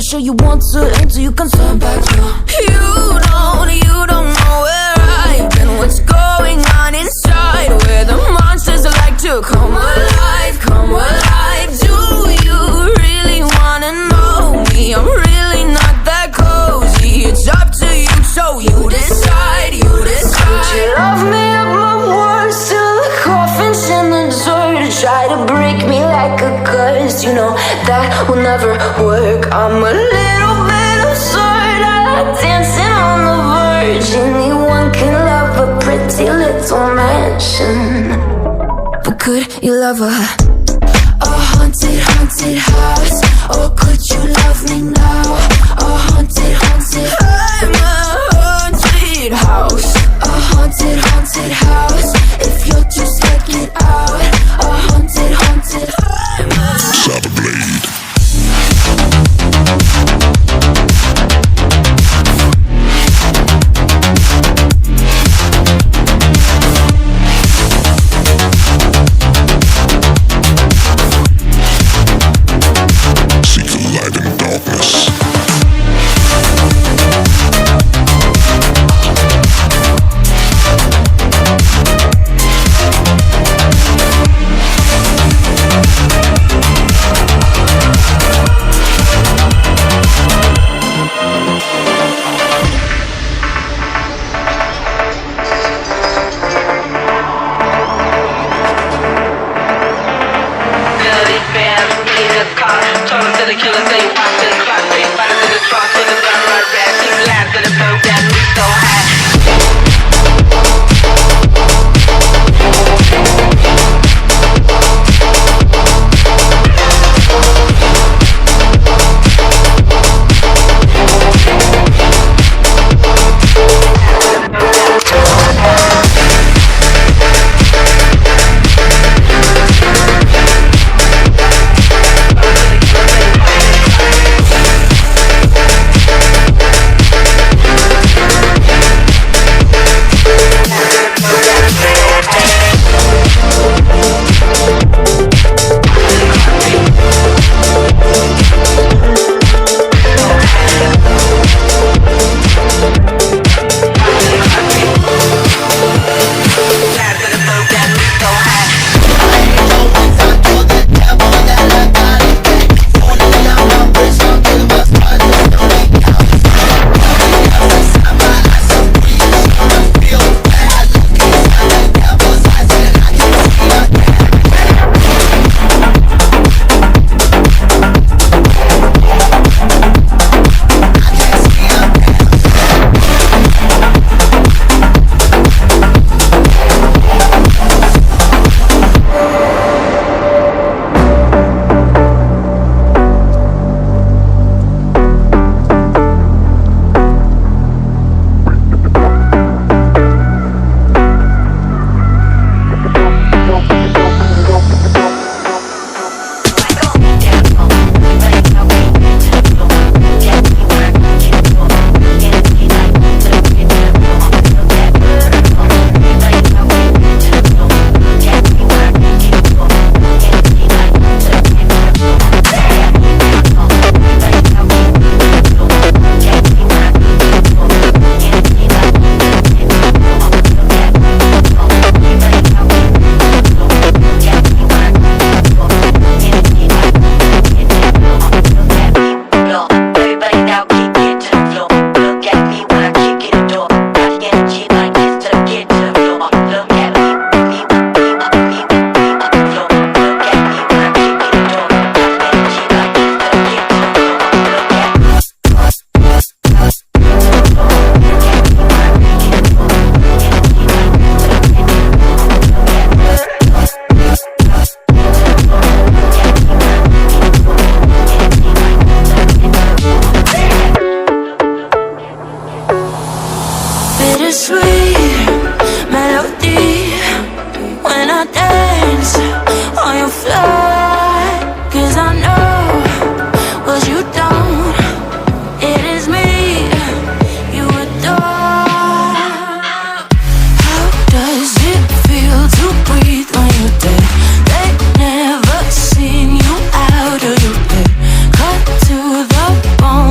sure you want to until you can turn back now. You don't know where I've been, what's going on inside, where the monsters like to come alive, come alive. Do you really wanna know me? I'm really not that cozy. It's up to you, so you decide, you decide. Could you love me at my worst till the coffin's in the dirt? Try to break me like a curse, you know that will never work. I'm a little bit absurd, I like dancing on the verge. Anyone can love a pretty little mansion, but could you love a haunted, haunted house? Or could you love me now? A haunted, haunted, I'm a haunted house. A haunted, haunted house. If you're too scared, get out. A haunted, haunted, I'm a Saber Blade. bone.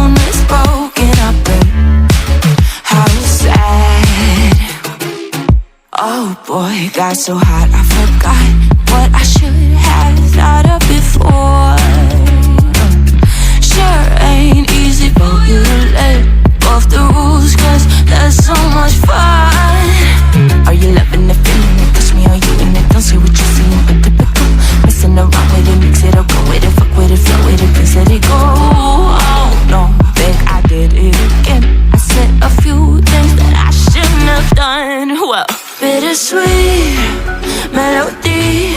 It got so hot, I forgot what I should have thought of before. Sure ain't easy, but you let off the rules, cause that's so much fun. Are you loving the feeling? It touch me, are you in it? Don't say what you're seeing, but typical. Messing around with it, mix it up, go with it, fuck with it, flow with it, please let it go. Oh no, think I did it again. I said a few things that I shouldn't have done. Well, bittersweet melody,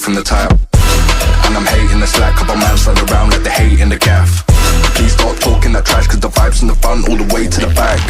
from the tile. And I'm hating the slack, couple man slide around like they hate in the gaff. Please stop talking that trash, cause the vibes and the fun all the way to the back.